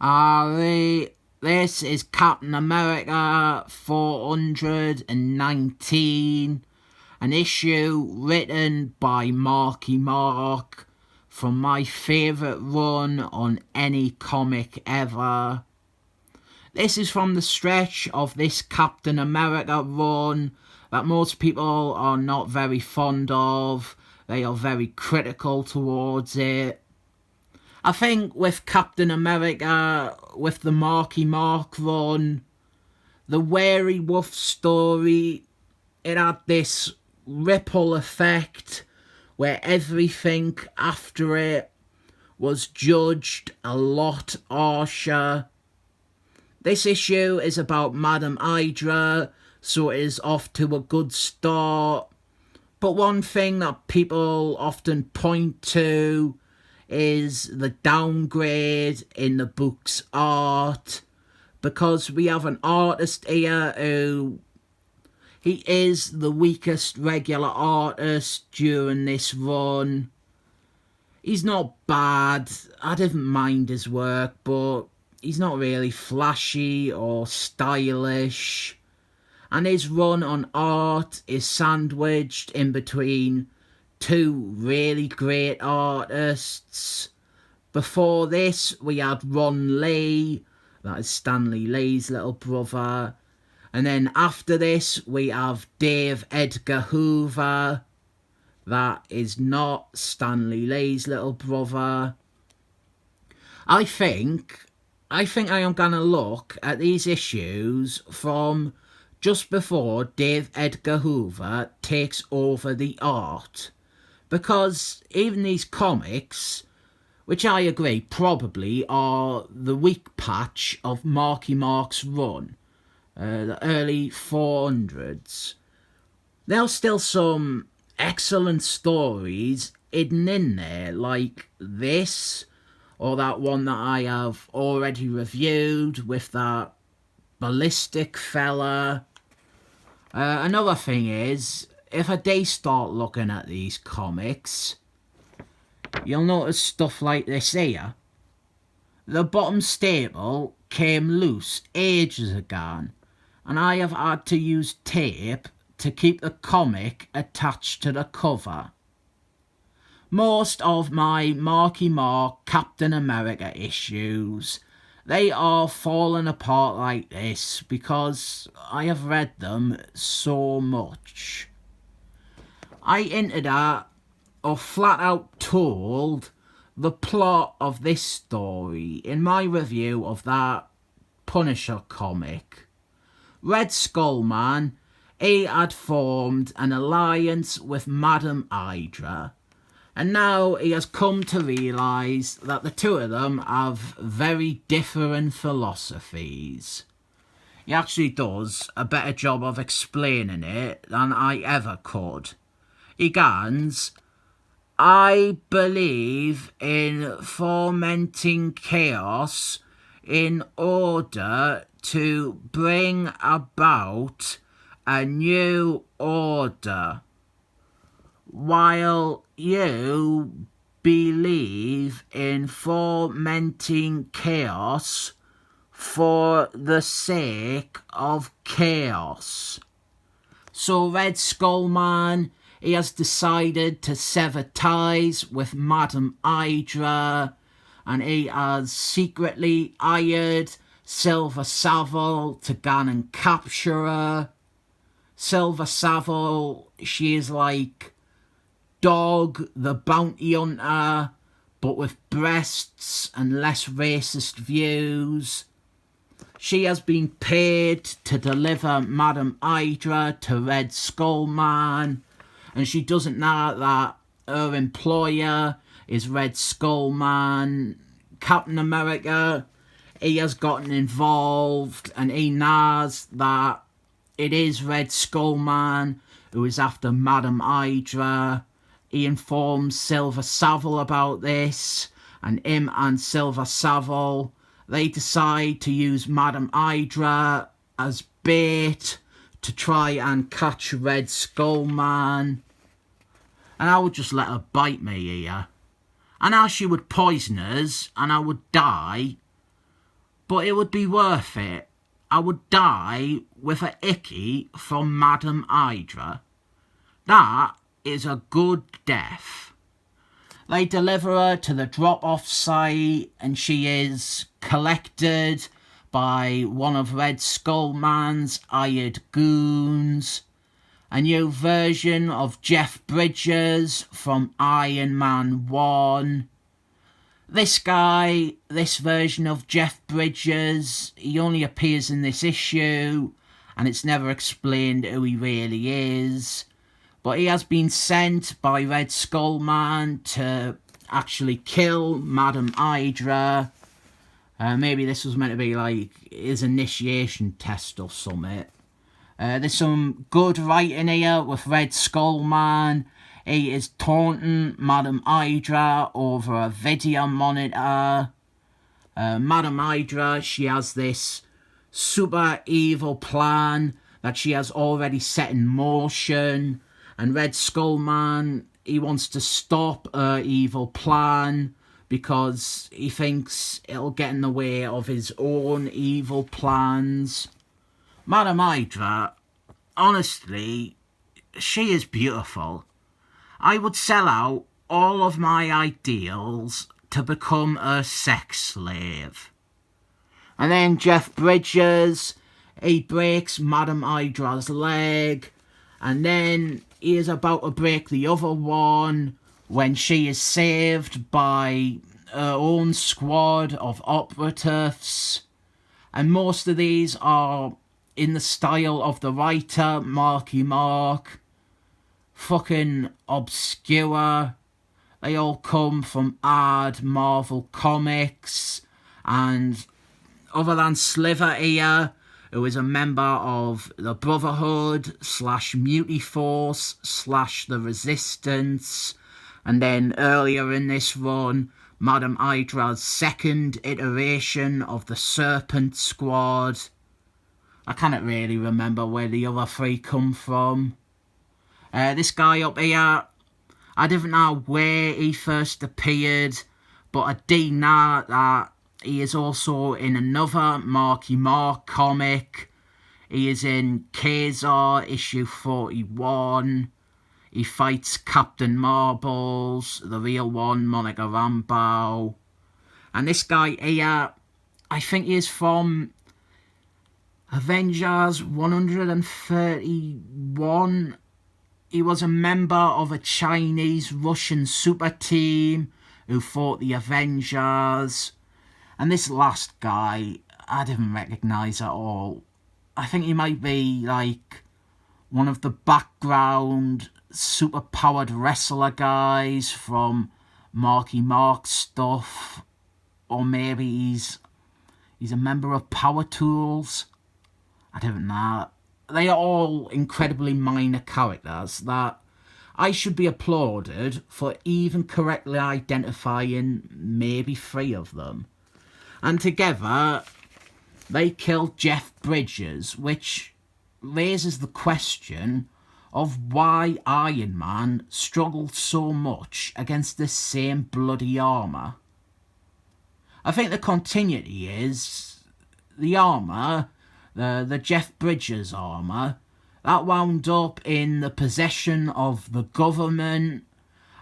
This is Captain America 419, an issue written by Marky Mark from my favourite run on any comic ever. This is from the stretch of this Captain America run that most people are not very fond of. They are very critical towards it. I think with Captain America, with the Marky Mark run, the Wary Wolf story, it had this ripple effect where everything after it was judged a lot harsher. This issue is about Madam Hydra, so it is off to a good start. But one thing that people often point to is the downgrade in the book's art, because we have an artist here who he is the weakest regular artist during this run. He's not bad, I didn't mind his work, but he's not really flashy or stylish, and his run on art is sandwiched in between two really great artists. Before this, we had Ron Lee, that is Stanley Lee's little brother. And then after this, we have Dave Edgar Hoover, that is not Stanley Lee's little brother. I think I am going to look at these issues from just before Dave Edgar Hoover takes over the art. Because even these comics, which I agree probably are the weak patch of Marky Mark's run, the early 400s, there are still some excellent stories hidden in there, like this, or that one that I have already reviewed with that ballistic fella. Another thing is, if I do start looking at these comics, you'll notice stuff like this here. The bottom staple came loose ages ago, and I have had to use tape to keep the comic attached to the cover. Most of my Marky Mark Captain America issues, they are falling apart like this because I have read them so much. I hinted at, or flat out told, the plot of this story in my review of that Punisher comic. Red Skull Man, he had formed an alliance with Madam Hydra, and now he has come to realise that the two of them have very different philosophies. He actually does a better job of explaining it than I ever could. He goes, I believe in fomenting chaos in order to bring about a new order, while you believe in fomenting chaos for the sake of chaos. So Red Skull Man, he has decided to sever ties with Madam Hydra, and he has secretly hired Silver Savile to go and capture her. Silver Savile, she is like Dog the Bounty Hunter, but with breasts and less racist views. She has been paid to deliver Madam Hydra to Red Skull Man, and she doesn't know that her employer is Red Skull Man. Captain America, he has gotten involved, and he knows that it is Red Skull Man who is after Madam Hydra. He informs Silver Savile about this, and him and Silver Savile, they decide to use Madam Hydra as bait to try and catch Red Skull Man. And I would just let her bite me here. And how she would poison us and I would die. but it would be worth it. I would die with a icky from Madam Hydra. That is a good death. They deliver her to the drop-off site and she is collected by one of Red Skull Man's hired goons. A new version of Jeff Bridges from Iron Man 1. This guy, this version of Jeff Bridges, he only appears in this issue and it's never explained who he really is. But he has been sent by Red Skull Man to actually kill Madam Hydra. Maybe this was meant to be like his initiation test or something. There's some good writing here with Red Skull Man. He is taunting Madam Hydra over a video monitor. Madam Hydra, she has this super evil plan that she has already set in motion. And Red Skull Man, he wants to stop her evil plan because he thinks it'll get in the way of his own evil plans. Madam Hydra, honestly, she is beautiful. I would sell out all of my ideals to become a sex slave. And then Jeff Bridges, he breaks Madam Hydra's leg, and then he is about to break the other one when she is saved by her own squad of operatives. And most of these are in the style of the writer, Marky Mark. Fucking obscure. They all come from odd Marvel comics. And other than Sliver here, who is a member of the Brotherhood / Mutie Force / the Resistance. And then earlier in this run, Madam Hydra's second iteration of the Serpent Squad. I cannot really remember where the other three come from. This guy up here, I didn't know where he first appeared, but I do know that he is also in another Marky Mark comic. He is in Kazar issue 41. He fights Captain Marbles, the real one, Monica Rambeau. And this guy here, I think he is from Avengers 131. He was a member of a Chinese-Russian super team who fought the Avengers. And this last guy, I didn't recognise at all. I think he might be like one of the background super-powered wrestler guys from Marky Mark stuff. Or maybe he's a member of Power Tools. I don't know. They are all incredibly minor characters that I should be applauded for even correctly identifying maybe 3 of them. And together, they killed Jeff Bridges, which raises the question of why Iron Man struggled so much against this same bloody armour. I think the continuity is the armour, the Jeff Bridges armour, that wound up in the possession of the government.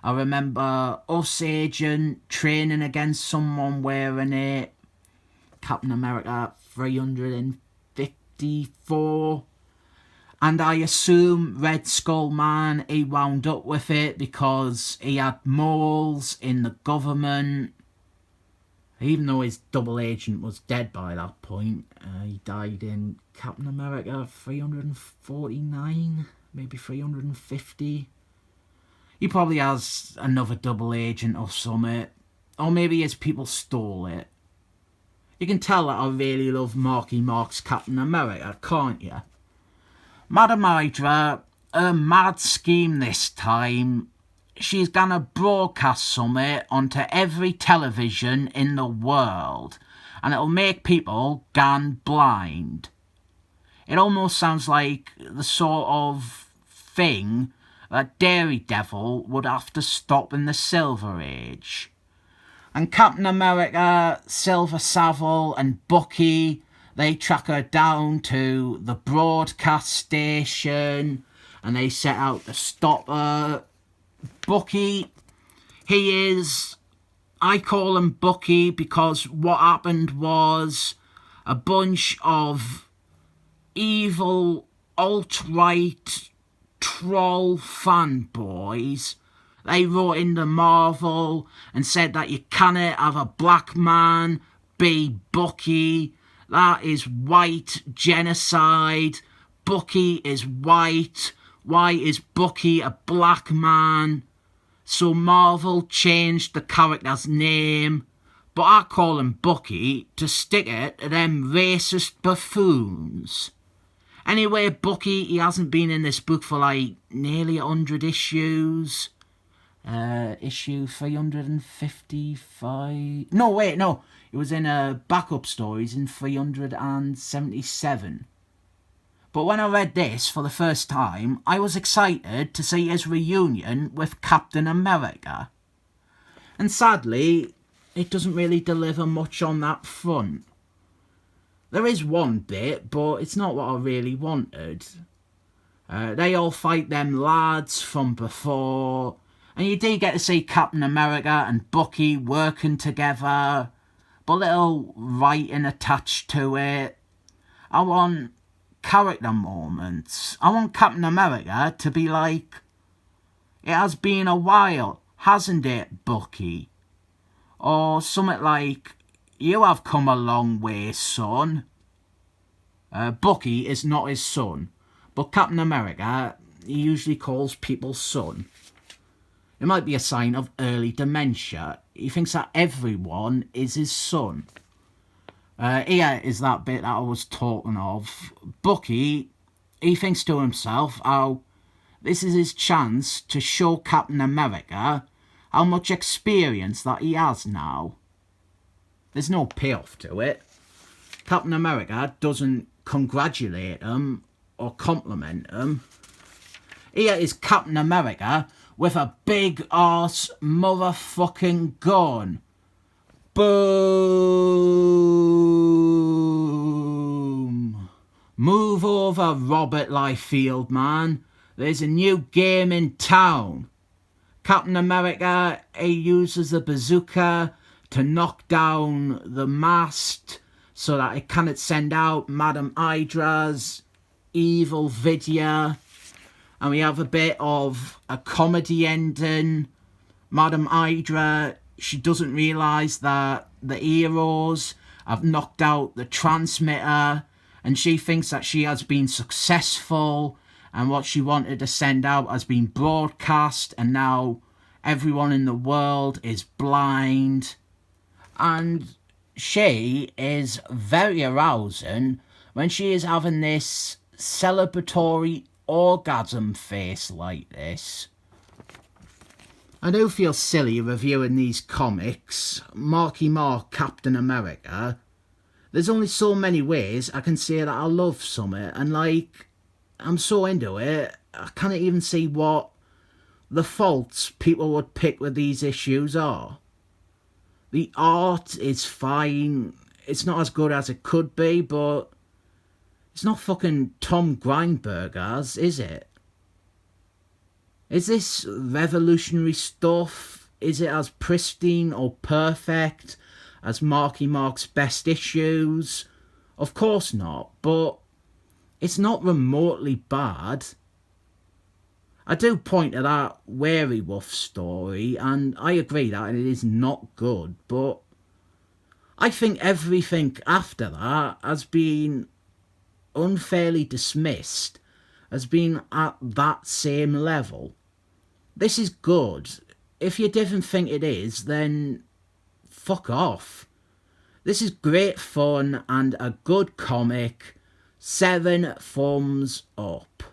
I remember Us Agent training against someone wearing it. Captain America 354. And I assume Red Skull Man, he wound up with it because he had moles in the government. Even though his double agent was dead by that point. He died in Captain America 349, maybe 350. He probably has another double agent or something. Or maybe his people stole it. You can tell that I really love Marky Mark's Captain America, can't you? Madam Hydra, her mad scheme this time, she's gonna broadcast something onto every television in the world, and it'll make people gone blind. It almost sounds like the sort of thing that Daredevil would have to stop in the Silver Age. And Captain America, Silver Savile and Bucky, they track her down to the broadcast station and they set out to stop her. Bucky, I call him Bucky because what happened was a bunch of evil alt-right troll fanboys, they wrote into Marvel and said that you cannot have a black man be Bucky. That is white genocide. Bucky is white. Why is Bucky a black man? So Marvel changed the character's name, but I call him Bucky to stick it to them racist buffoons. Anyway, Bucky, he hasn't been in this book for like nearly 100 issues. Issue 355. No, wait, no. It was in backup stories in 377. But when I read this for the first time, I was excited to see his reunion with Captain America. And sadly, it doesn't really deliver much on that front. There is one bit, but it's not what I really wanted. They all fight them lads from before, and you do get to see Captain America and Bucky working together, but little writing attached to it. I want character moments. I want Captain America to be like, "It has been a while, hasn't it, Bucky?" Or something like, "You have come a long way, son." Bucky is not his son, but Captain America, he usually calls people son. It might be a sign of early dementia. He thinks that everyone is his son. Here is that bit that I was talking of. Bucky, he thinks to himself how this is his chance to show Captain America how much experience that he has now. There's no payoff to it. Captain America doesn't congratulate him or compliment him. Here is Captain America with a big arse motherfucking gun. Boom! Move over, Robert Liefeld, man. There's a new game in town. Captain America, he uses the bazooka to knock down the mast so that it cannot send out Madame Hydra's evil video. And we have a bit of a comedy ending. Madame Hydra, she doesn't realise that the heroes have knocked out the transmitter, and she thinks that she has been successful and what she wanted to send out has been broadcast, and now everyone in the world is blind. And she is very arousing when she is having this celebratory orgasm face like this. I do feel silly reviewing these comics. Marky Mark Captain America. There's only so many ways I can say that I love something, and like, I'm so into it, I can't even see what the faults people would pick with these issues are. The art is fine. It's not as good as it could be, but it's not fucking Tom Grindberger's, is it? Is this revolutionary stuff? Is it as pristine or perfect as Marky Mark's best issues? Of course not, but it's not remotely bad. I do point to that Wary Wolf story, and I agree that it is not good, but I think everything after that has been unfairly dismissed as being at that same level. This is good. If you didn't think it is, then fuck off. This is great fun and a good comic. 7 thumbs up.